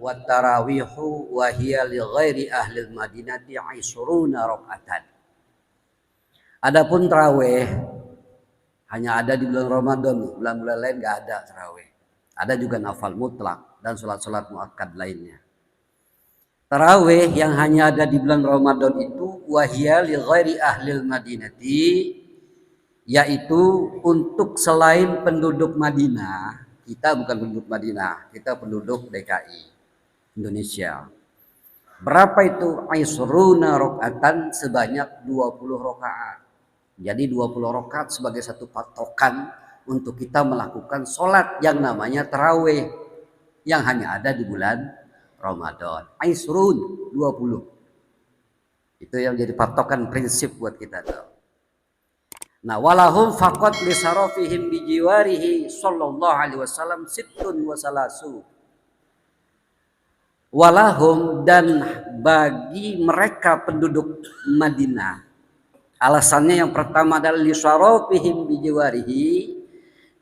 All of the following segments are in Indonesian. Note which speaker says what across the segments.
Speaker 1: wa tarawihu wa hiya li ghairi ahli madinati 20 rakaatan. Adapun tarawih hanya ada di bulan Ramadan, bulan-bulan lain enggak ada tarawih. Ada juga nafal mutlak dan salat-salat muakkad lainnya. Tarawih yang hanya ada di bulan Ramadan itu wa hiya li ghairi ahli madinati, yaitu untuk selain penduduk Madinah. Kita bukan penduduk Madinah, kita penduduk DKI Indonesia. Berapa itu? Aisruna rakaatan, sebanyak 20 rakaat. Jadi 20 rakaat sebagai satu patokan untuk kita melakukan sholat yang namanya tarawih yang hanya ada di bulan Ramadan. Aisrun 20. Itu yang jadi patokan prinsip buat kita tahu. Nah, walahum faqat li sarafihim bi jiwarihi sallallahu alaihi wasallam sittun wa salasu. Walahum, dan bagi mereka penduduk Madinah, alasannya yang pertama adalah li sarafihim bi jiwarihi,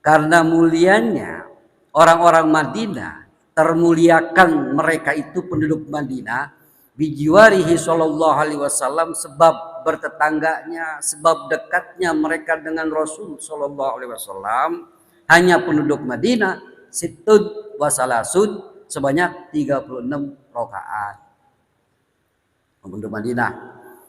Speaker 1: karena mulianya orang-orang Madinah, termuliakan mereka itu penduduk Madinah bijiwarihi sallallahu alaihi wasallam, sebab bertetangganya, sebab dekatnya mereka dengan Rasul sallallahu alaihi wasallam. Hanya penduduk Madinah sittun wa salasun, sebanyak 36 rakaat. Penduduk Madinah.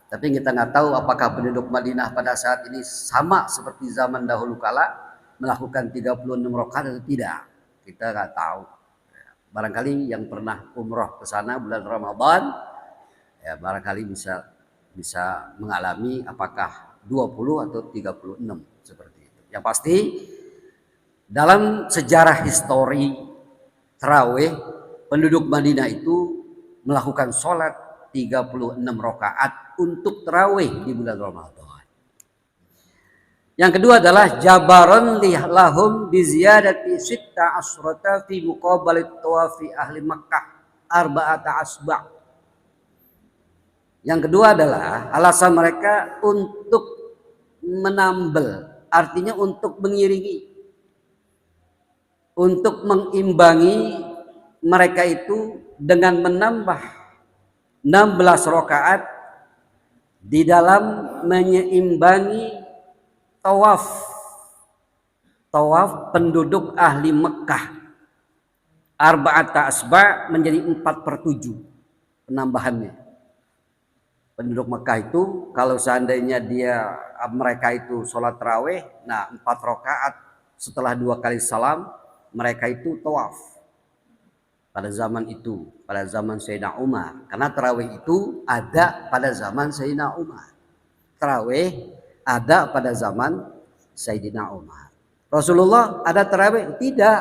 Speaker 1: Tapi kita nggak tahu apakah penduduk Madinah pada saat ini sama seperti zaman dahulu kala melakukan 36 rakaat atau tidak. Kita nggak tahu. Barangkali yang pernah umroh ke sana bulan Ramadan, ya barangkali bisa mengalami apakah 20 atau 36 seperti itu. Yang pasti dalam sejarah histori tarawih, penduduk Madinah itu melakukan sholat 36 rakaat untuk tarawih di bulan Ramadan. Yang kedua adalah jabaron lahum bi ziyadati sitta asrata fi muqabalit tawafi ahli Makkah arba'ata asba'. Yang kedua adalah alasan mereka untuk menambal, artinya untuk mengiringi, untuk mengimbangi mereka itu dengan menambah 16 rakaat di dalam menyeimbangi tawaf penduduk ahli Mekah. Arba'ata asba' menjadi 4/7 penambahannya. Penduduk Mekah itu kalau seandainya mereka itu sholat tarawih, nah 4 rakaat setelah 2 kali salam mereka itu tawaf. Pada zaman itu, pada zaman Sayyidina Umar, karena tarawih itu ada pada zaman Sayyidina Umar. Tarawih ada pada zaman Sayyidina Umar. Rasulullah ada tarawih? Tidak.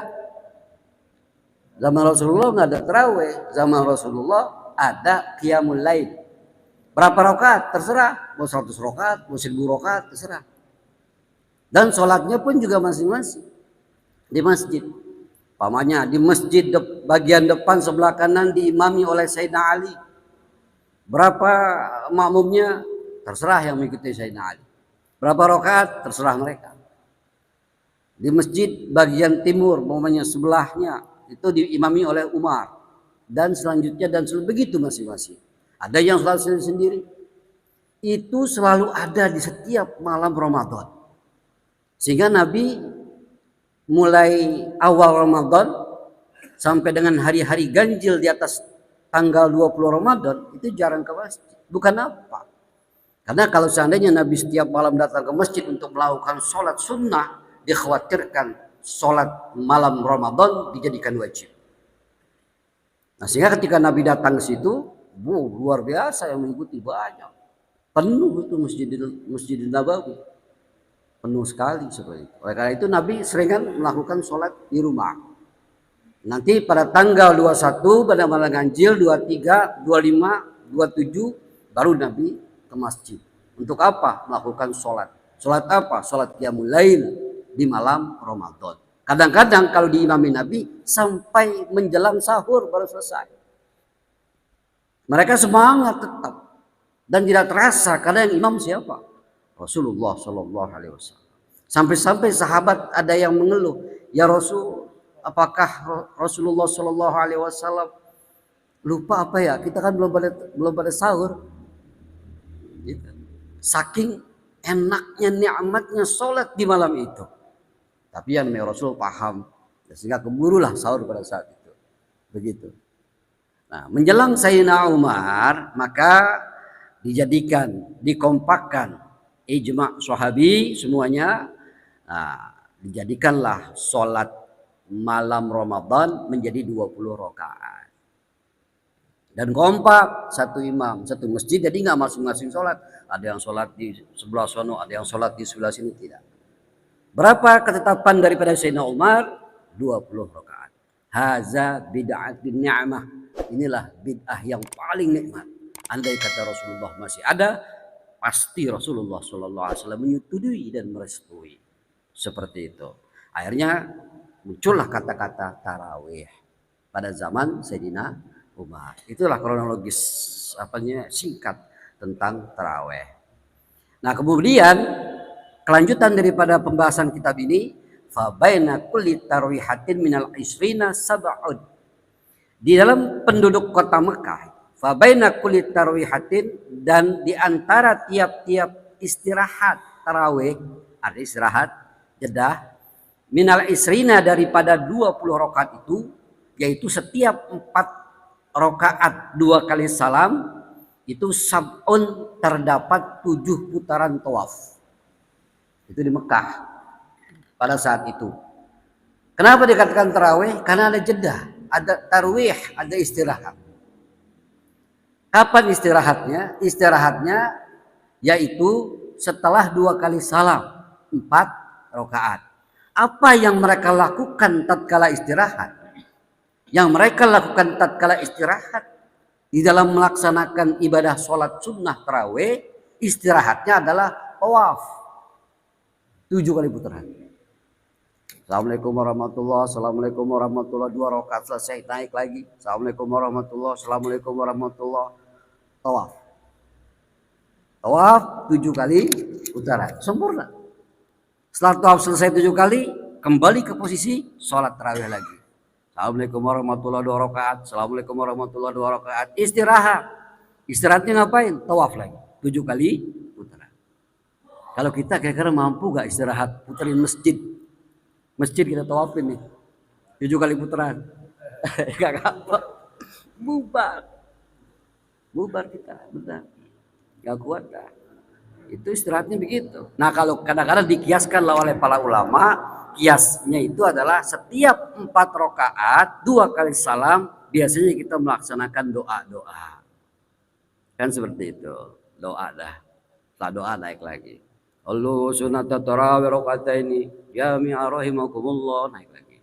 Speaker 1: Zaman Rasulullah nggak ada tarawih. Zaman Rasulullah ada qiyamul lail. Berapa rakaat? Terserah. Mau 100 rakaat, mau 1000 rakaat, terserah. Dan sholatnya pun juga masing-masing di masjid. Pamannya di masjid bagian depan sebelah kanan diimami oleh Sayyidina Ali. Berapa makmumnya? Terserah yang mengikuti Sayyidina Ali. Berapa rakaat? Terserah mereka. Di masjid bagian timur, momennya sebelahnya, itu diimami oleh Umar. Dan selanjutnya begitu masing-masing. Ada yang sholat sendiri. Itu selalu ada di setiap malam Ramadan. Sehingga Nabi mulai awal Ramadan sampai dengan hari-hari ganjil di atas tanggal 20 Ramadan itu jarang ke masjid. Bukan apa? Karena kalau seandainya Nabi setiap malam datang ke masjid untuk melakukan sholat sunnah, dikhawatirkan sholat malam Ramadan dijadikan wajib. Nah, sehingga ketika Nabi datang ke situ, luar biasa yang mengikuti banyak. Penuh itu Masjid Nabawi. Penuh sekali seperti itu. Oleh karena itu Nabi seringan melakukan sholat di rumah. Nanti pada tanggal 21 pada malam ganjil, 23, 25, 27 baru Nabi ke masjid. Untuk apa? Melakukan sholat. Sholat apa? Sholat qiyamul lail di malam Ramadan. Kadang-kadang kalau diimami Nabi sampai menjelang sahur baru selesai. Mereka semangat tetap dan tidak terasa karena yang imam siapa? Rasulullah Shallallahu Alaihi Wasallam. Sampai-sampai sahabat ada yang mengeluh, ya Rasul, apakah Rasulullah Shallallahu Alaihi Wasallam Lupa apa ya? Kita kan belum pada sahur. Gitu. Saking enaknya nikmatnya sholat di malam itu. Tapi yang namanya Rasul paham, sehingga keburulah sahur pada saat itu. Begitu. Nah, menjelang Sayyidina Umar, maka dikompakkan ijma' sahabi semuanya. Nah, dijadikanlah sholat malam Ramadan menjadi 20 rakaat. Dan kompak satu imam, satu masjid, jadi nggak masing-masing sholat. Ada yang sholat di sebelah sono, ada yang sholat di sebelah sini, tidak. Berapa ketetapan daripada Sayyidina Umar? 20 rakaat. Haza bid'at bin ni'mah. Inilah bid'ah yang paling nikmat. Andai kata Rasulullah masih ada, pasti Rasulullah SAW menyetujui dan merestui. Seperti itu. Akhirnya muncullah kata-kata tarawih pada zaman Sayyidina Umar. Itulah kronologis singkat tentang tarawih. Nah, kemudian kelanjutan daripada pembahasan kitab ini, fa baina kulli tarwihatin minal isrina sab'ud. Di dalam penduduk kota Mekah, fa baina kulli tarwihatin, dan di antara tiap-tiap istirahat tarawih, ada istirahat jedah, minal isrina, daripada 20 rakaat itu, yaitu setiap 4 rakaat 2 kali salam, itu sab'un, terdapat 7 putaran tawaf. Itu di Mekah pada saat itu. Kenapa dikatakan tarawih? Karena ada jeda, ada tarwih, ada istirahat. Kapan istirahatnya? Istirahatnya yaitu setelah 2 kali salam, 4 rakaat. Apa yang mereka lakukan tatkala istirahat? Yang mereka lakukan tatkala istirahat di dalam melaksanakan ibadah sholat sunnah tarawih, istirahatnya adalah tawaf 7 kali putaran. Assalamualaikum warahmatullahi, assalamualaikum warahmatullahi, 2 rakaat selesai, naik lagi. Assalamualaikum warahmatullahi, assalamualaikum warahmatullahi, tawaf. Tawaf 7 kali putaran, sempurna. Setelah tawaf selesai 7 kali, kembali ke posisi sholat tarawih lagi. Assalamualaikum warahmatullahi, 2 rakaat. Assalamualaikum warahmatullahi, 2 rakaat. Istirahat. Istirahatnya ngapain? Tawaf lagi 7 kali putaran. Kalau kita kira-kira mampu gak istirahat puterin masjid? Masjid kita tawafin nih 7 kali putaran. Gak apa. Bubar kita, benar. Gak kuat dah. Itu istirahatnya begitu. Nah, kalau kadang-kadang dikiaskan oleh para ulama, kiasnya itu adalah setiap 4 rakaat 2 kali salam, biasanya kita melaksanakan doa-doa. Kan seperti itu. Doa dah. Setelah doa naik lagi. Allahu sunat tarawih rakaataini jami'a rahimakumullah, naik lagi.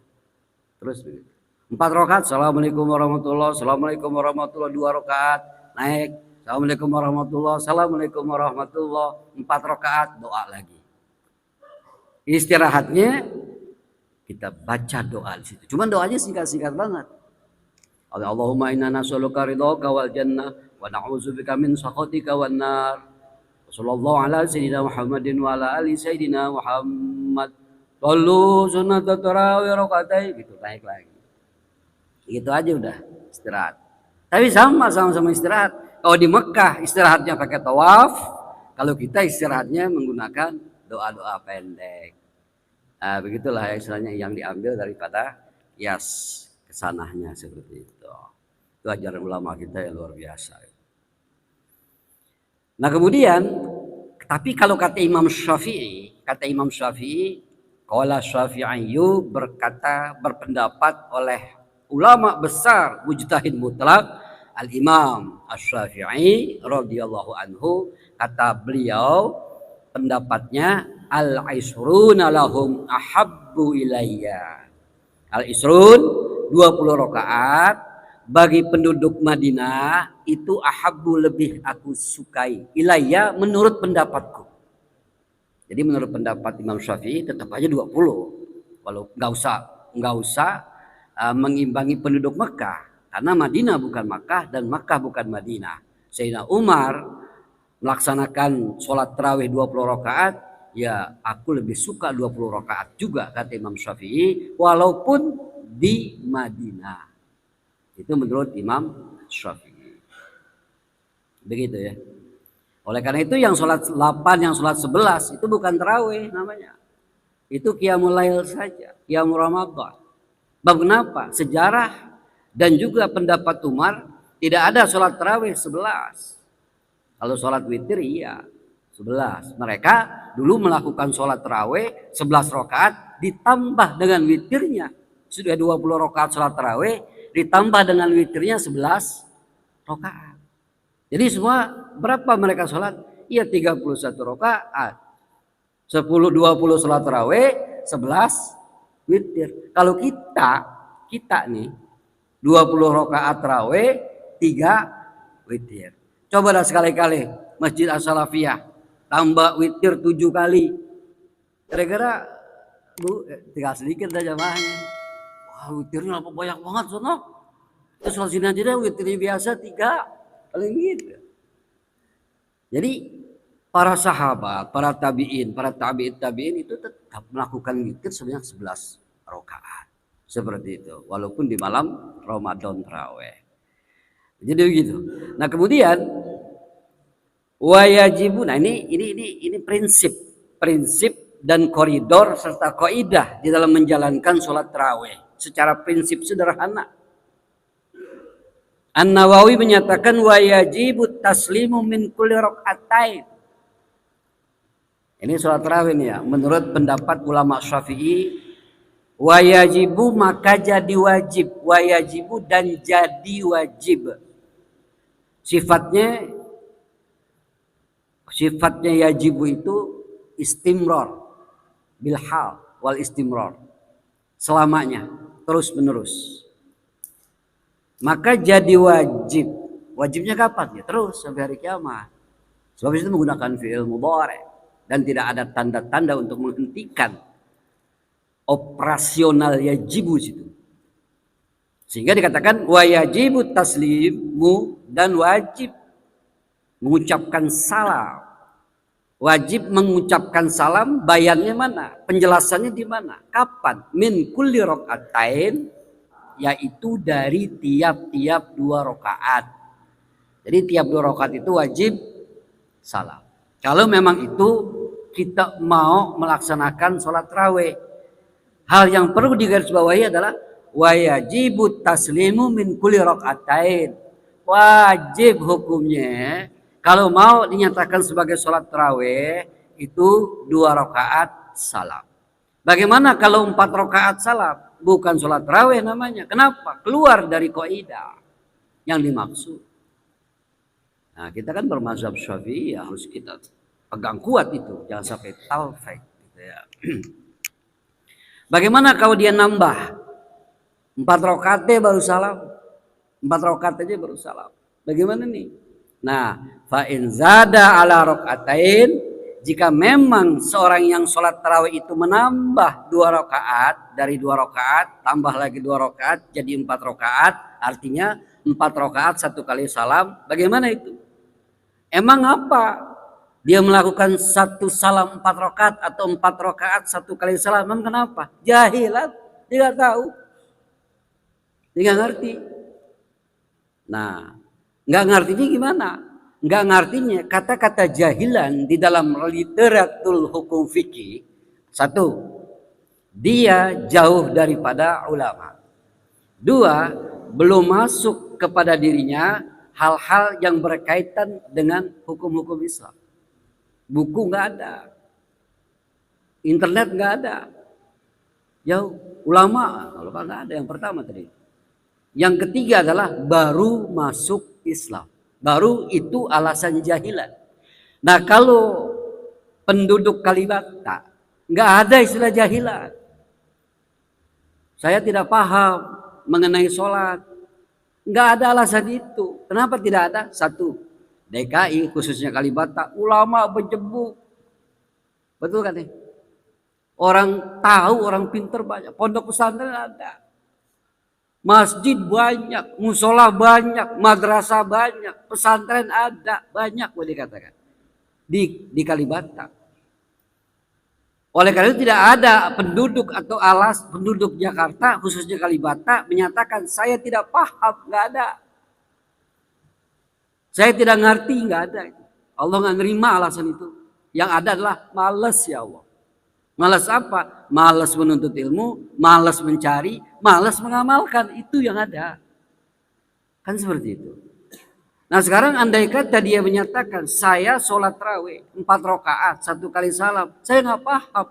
Speaker 1: Terus begitu. 4 rakaat, assalamualaikum warahmatullahi, assalamualaikum warahmatullahi, 2 rakaat, naik. Assalamualaikum warahmatullahi, assalamualaikum warahmatullahi, 4 rakaat, doa lagi. Istirahatnya kita baca doa di situ. Cuman doanya singkat-singkat banget. Allahumma inna nas'aluka ridhaka wal jannah wa na'udzubika min sakhatika wan nar. Sallallahu ala sayyidina Muhammadin wa ala ali sayyidina Muhammad. Sallu sunnat tarawih rakaatain, gitu, naik lagi. Gitu aja udah istirahat. Tapi sama-sama istirahat. Kalau di Mekah istirahatnya pakai tawaf, kalau kita istirahatnya menggunakan doa-doa pendek. Nah, begitulah istilahnya yang diambil daripada kias kesanahnya seperti itu. Itu ajaran ulama kita yang luar biasa. Nah, kemudian, tapi kalau kata Imam Syafi'i, qala Syafi'iyyu, berpendapat oleh ulama besar mujtahid mutlak Al-Imam Asy-Syafi'i radhiyallahu anhu, kata beliau pendapatnya al-isruna lahum ahabbu ilayya. Al-isrun 20 rakaat bagi penduduk Madinah itu ahabbu, lebih aku sukai, ilayya menurut pendapatku. Jadi menurut pendapat Imam Syafi'i tetap aja 20. Walau enggak usah mengimbangi penduduk Mekah. Karena Madinah bukan Makkah dan Makkah bukan Madinah. Sayyidina Umar melaksanakan sholat tarawih 20 rakaat, ya aku lebih suka 20 rakaat juga, kata Imam Syafi'i, walaupun di Madinah. Itu menurut Imam Syafi'i. Begitu ya. Oleh karena itu yang sholat 8, yang sholat 11 itu bukan tarawih namanya. Itu qiyamul lail saja, qiyamul Ramadan. Bab kenapa? Sejarah dan juga pendapat Umar tidak ada sholat tarawih 11. Kalau sholat witir iya 11. Mereka dulu melakukan sholat tarawih 11 rakaat ditambah dengan witirnya. Sudah 20 rakaat sholat tarawih ditambah dengan witirnya 11 rakaat. Jadi semua berapa mereka sholat? Iya 31 rakaat. 10 20 sholat tarawih, 11 witir. Kalau kita nih 20 rakaat tarawih, 3 witir. Coba dah sekali-kali Masjid As-Salafiyah tambah witir 7 kali. Kira-kira Bu, tinggal sedikit dah jamaahnya. Wah, witirnya apa banyak banget sono. Terus kalau sini aja deh witirnya biasa 3 paling gitu. Jadi para sahabat, para tabi'in, para tabi'in itu tetap melakukan witir sebanyak 11 rakaat. Seperti itu, walaupun di malam Ramadan tarawih. Jadi begitu. Nah, kemudian wayajibu. Nah, ini prinsip dan koridor serta kaidah di dalam menjalankan sholat tarawih secara prinsip sederhana. An-Nawawi menyatakan wayajibu taslimu min kulli rakaatain. Ini sholat tarawih nih ya. Menurut pendapat ulama Syafi'i, wayajibu maka jadi wajib, wayajibu dan jadi wajib. Sifatnya yajibu itu istimrar bil hal wal istimrar. Selamanya, terus menerus. Maka jadi wajib. Wajibnya kapan? Ya terus sampai hari kiamat. Sebab itu menggunakan fi'il mudhari dan tidak ada tanda-tanda untuk menghentikan operasional yajibu situ. Sehingga dikatakan wayajibu taslimu dan wajib mengucapkan salam. Wajib mengucapkan salam, bayannya mana? Penjelasannya di mana? Kapan? Min kulli rakaatain, yaitu dari tiap-tiap 2 rakaat. Jadi tiap 2 rakaat itu wajib salam. Kalau memang itu kita mau melaksanakan sholat tarawih, hal yang perlu digarisbawahi adalah wajib taslimu min kulli rakaatain. Wajib hukumnya kalau mau dinyatakan sebagai sholat tarawih itu 2 rakaat salam. Bagaimana kalau 4 rakaat salam? Bukan sholat tarawih namanya. Kenapa? Keluar dari kaidah yang dimaksud. Nah, kita kan bermazhab Syafi'i, ya harus kita pegang kuat itu, jangan sampai taufik gitu ya. Bagaimana kalau dia nambah 4 rakaat baru salam? 4 rakaat aja baru salam. Bagaimana nih? Nah, fa in zada ala rakaatain, jika memang seorang yang sholat tarawih itu menambah 2 rakaat, dari 2 rakaat tambah lagi 2 rakaat jadi 4 rakaat, artinya 4 rakaat 1 kali salam. Bagaimana itu? Emang apa? Dia melakukan 1 salam 4 rakaat atau 4 rakaat 1 kali salam? Emang kenapa? Jahilan, tidak tahu, tidak ngerti. Nah, nggak ngertinya gimana? Nggak ngertinya kata-kata jahilan di dalam literatur hukum fikih. 1, dia jauh daripada ulama. 2, belum masuk kepada dirinya hal-hal yang berkaitan dengan hukum-hukum Islam. Buku nggak ada, internet nggak ada, jauh. Ulama kalau nggak ada, yang pertama tadi. Yang ketiga adalah baru masuk Islam. Baru itu alasan jahilan. Nah, kalau penduduk Kalibata nggak ada istilah jahilan. Saya tidak paham mengenai sholat. Nggak ada alasan itu. Kenapa tidak ada? 1, DKI khususnya Kalibata ulama berjebuk. Betul kan nih? Orang tahu, orang pinter banyak. Pondok pesantren ada. Masjid banyak, musola banyak, madrasah banyak, pesantren ada, banyak boleh dikatakan di Kalibata. Oleh karena itu tidak ada penduduk atau penduduk Jakarta khususnya Kalibata menyatakan saya tidak paham, nggak ada. Saya tidak ngerti, nggak ada. Allah nggak nerima alasan itu. Yang ada adalah malas ya Allah. Malas apa? Malas menuntut ilmu, malas mencari, malas mengamalkan. Itu yang ada. Kan seperti itu. Nah sekarang andai kata dia menyatakan saya sholat tarawih 4 rakaat 1 kali salam, saya nggak paham,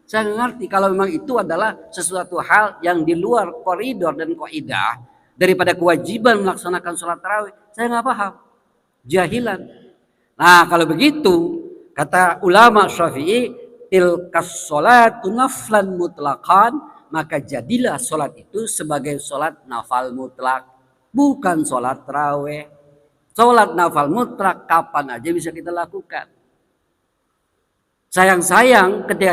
Speaker 1: saya nggak ngerti kalau memang itu adalah sesuatu hal yang di luar koridor dan kaidah daripada kewajiban melaksanakan sholat tarawih, saya nggak paham, jahilan. Nah kalau begitu kata ulama Syafi'i, tilkas sholatu naflan mutlaqan, maka jadilah sholat itu sebagai sholat nafal mutlak, bukan sholat tarawih. Sholat nafal mutlak kapan aja bisa kita lakukan. Sayang-sayang ketika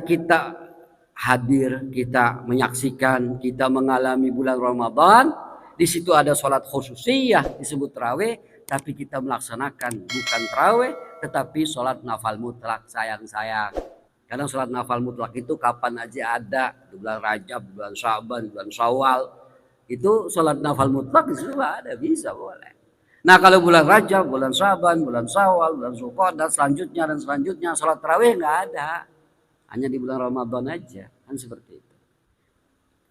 Speaker 1: kita hadir, kita menyaksikan, kita mengalami bulan Ramadan, di situ ada sholat khususiyah disebut tarawih, tapi kita melaksanakan bukan tarawih, tetapi sholat nafal mutlak. Sayang-sayang. Kadang sholat nafal mutlak itu kapan aja ada, di bulan Rajab, bulan Syaban, bulan Syawal. Itu sholat nafal mutlak di situ ada, bisa boleh. Nah kalau bulan Rajab, bulan Syaban, bulan Syawal, bulan Zulqa'dah dan selanjutnya sholat tarawih nggak ada, hanya di bulan Ramadan aja, kan seperti itu.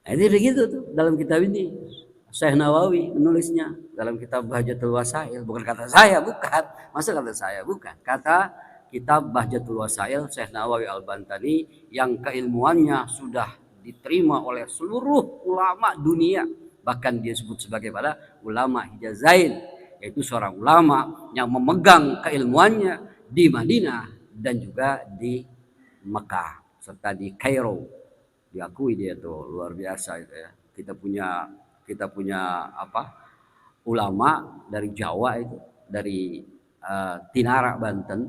Speaker 1: Nah, jadi begitu tuh dalam kitab ini Syekh Nawawi menulisnya dalam kitab Bahjatul Wasail, bukan kata saya, bukan, masa kata saya, bukan, kata kitab Bahjatul Wasail Syekh Nawawi Al-Bantani yang keilmuannya sudah diterima oleh seluruh ulama dunia. Bahkan dia sebut sebagai pada ulama Hijazain, yaitu seorang ulama yang memegang keilmuannya di Madinah dan juga di Mekah serta di Kairo. Diakui dia tuh luar biasa itu ya. Kita punya ulama dari Jawa itu, dari Tinara Banten,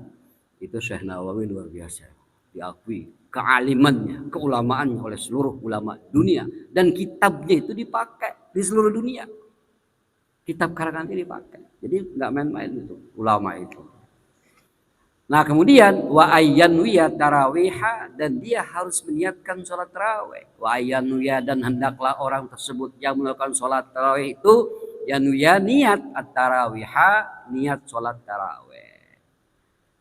Speaker 1: itu Syekh Nawawi luar biasa. Diakui kealimannya, keulamaannya oleh seluruh ulama dunia, dan kitabnya itu dipakai di seluruh dunia. Kitab karangan ini dipakai. Jadi nggak main-main itu ulama itu. Nah kemudian wa ayyanwiya tarawiha, dan dia harus meniatkan sholat tarawih. Wa ayyanwiya, dan hendaklah orang tersebut yang melakukan sholat tarawih itu yanwiya niat at-tarawiha, niat sholat tarawih.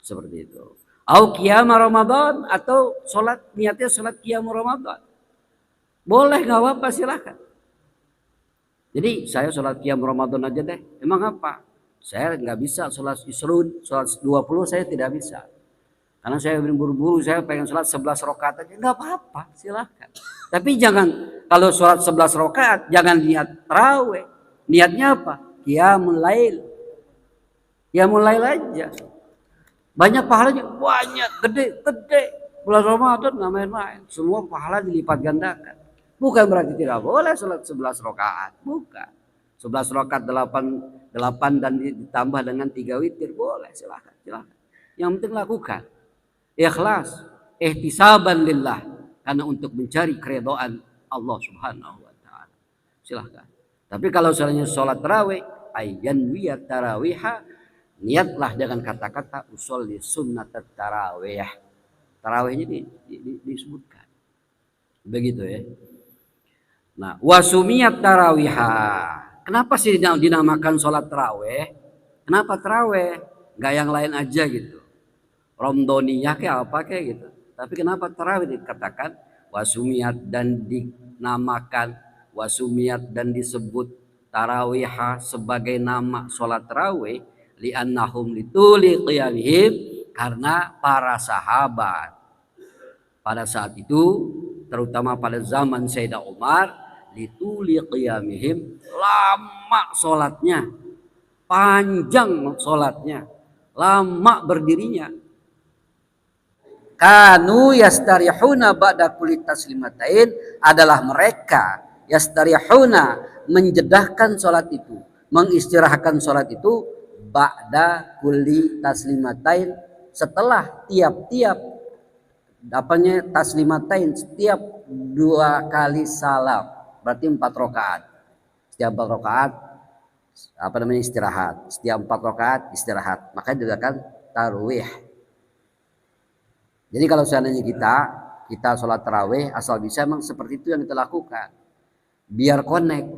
Speaker 1: Seperti itu. Au qiyam Ramadan, atau niatnya sholat qiyam Ramadan. Boleh, nggak apa-apa, silakan. Jadi saya sholat qiyam Ramadan aja deh. Emang apa? Saya nggak bisa sholat isrun, sholat 20 saya tidak bisa. Karena saya buru-buru, saya pengen sholat 11 rakaat aja. Nggak apa-apa, silakan. Tapi jangan, kalau sholat 11 rakaat, jangan niat tarawih. Niatnya apa? Qiyamul lail. Qiyamul lail aja. Banyak pahalanya, banyak, gede. Bulan Ramadan nggak main-main. Semua pahala dilipat gandakan. Bukan berarti tidak boleh sholat 11 rakaat. Bukan. 11 rakaat 8 dan ditambah dengan 3 witir. Boleh, silakan. Yang penting lakukan. Ikhlas. Ihtisaban lillah. Karena untuk mencari keridhaan Allah subhanahu wa ta'ala. Silakan. Tapi kalau misalnya sholat tarawih, ayyanwiyat tarawiha, niatlah dengan kata-kata usolli sunnat tarawih. Tarawihnya disebutkan. Begitu ya. Nah, wasumiyat tarawiha. Kenapa sih dinamakan sholat tarawih? Kenapa tarawih? Enggak yang lain aja gitu. Romdoniyah kayak apa kayak gitu. Tapi kenapa tarawih dikatakan wasumiyat dan dinamakan wasumiyat dan disebut tarawiha sebagai nama sholat tarawih? Li'annahum lituli qiyamihim, karena para sahabat pada saat itu, terutama pada zaman Sayyidina Umar, lituli qiyamihim, lama sholatnya, panjang sholatnya, lama berdirinya. Kanu yastarihuna ba'da kulli taslimatain, adalah mereka yastarihuna, menjedahkan sholat itu, mengistirahatkan sholat itu, ba'da kulli taslimatain, setelah tiap-tiap taslimatain, setiap 2 kali salam, berarti 4 rakaat. Setiap 4 rakaat istirahat. Setiap 4 rakaat istirahat. Makanya dikatakan tarawih. Jadi kalau seandainya kita sholat tarawih asal bisa, memang seperti itu yang kita lakukan. Biar connect,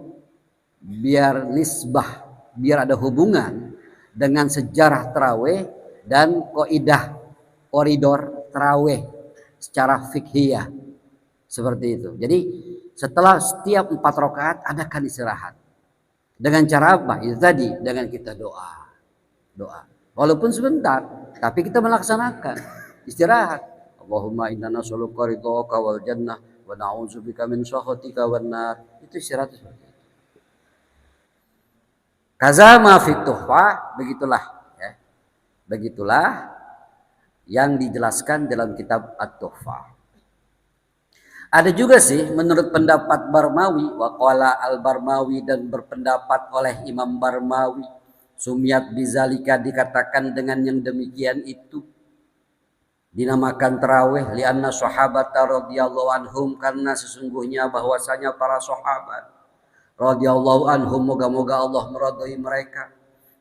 Speaker 1: biar nisbah, biar ada hubungan dengan sejarah tarawih dan kaidah koridor tarawih secara fikhiyah seperti itu. Jadi setelah setiap 4 rakaat adakan istirahat. Dengan cara apa? Itu tadi, dengan kita doa. Walaupun sebentar, tapi kita melaksanakan istirahat. Allahumma inna nas'aluka ridhaka wal jannah wa na'udzubika min sakhatika wan nar. Itu istirahat seperti itu. Kaza ma fi tuhfah, begitulah ya. Begitulah yang dijelaskan dalam kitab At-Tuhfah. Ada juga sih menurut pendapat Barmawi, waqala al-Barmawi, dan berpendapat oleh Imam Barmawi, sumiyat bizalika, dikatakan dengan yang demikian itu dinamakan tarawih lianna sahabata radhiyallahu anhum, karena sesungguhnya bahwasanya para sahabat radhiyallahu anhum, moga-moga Allah meridhai mereka,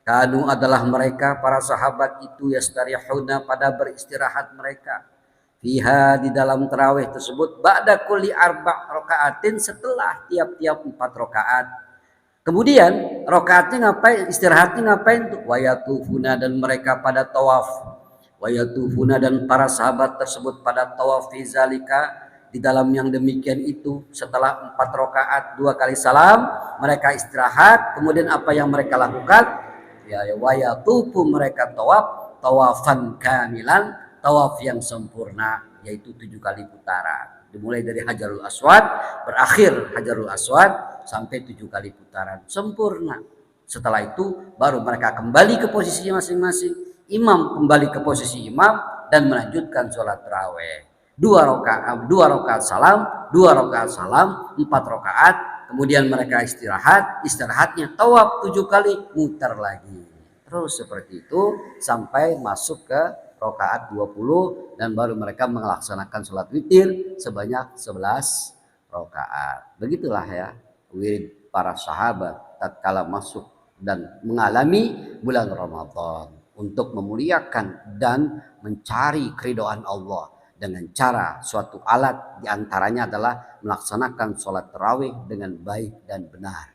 Speaker 1: kanu adalah mereka para sahabat itu yastarihuna, pada beristirahat mereka, fiha, di dalam tarawih tersebut, ba'da kulli arba' rakaatin, setelah tiap-tiap 4 rakaat. Kemudian rakaatnya ngapain? Istirahatnya ngapain tuh? Wayatufuna, dan mereka pada tawaf. Wayatufuna, dan para sahabat tersebut pada tawaf, fi zalika, di dalam yang demikian itu, setelah 4 rakaat 2 kali salam mereka istirahat. Kemudian apa yang mereka lakukan? Ya, wayatufu, mereka tawaf, tawafan kamilan, tawaf yang sempurna, yaitu 7 kali putaran. Dimulai dari Hajarul Aswad, berakhir Hajarul Aswad, sampai 7 kali putaran sempurna. Setelah itu baru mereka kembali ke posisinya masing-masing. Imam kembali ke posisi imam dan melanjutkan sholat tarawih. 2 rakaat salam, 2 rakaat salam, 4 rakaat. Kemudian mereka istirahatnya tawaf 7 kali, muter lagi. Terus seperti itu sampai masuk ke rakaat 20, dan baru mereka melaksanakan sholat witir sebanyak 11 rakaat. Begitulah ya wirid para sahabat tatkala masuk dan mengalami bulan Ramadan, untuk memuliakan dan mencari keridhaan Allah dengan cara suatu alat diantaranya adalah melaksanakan sholat tarawih dengan baik dan benar.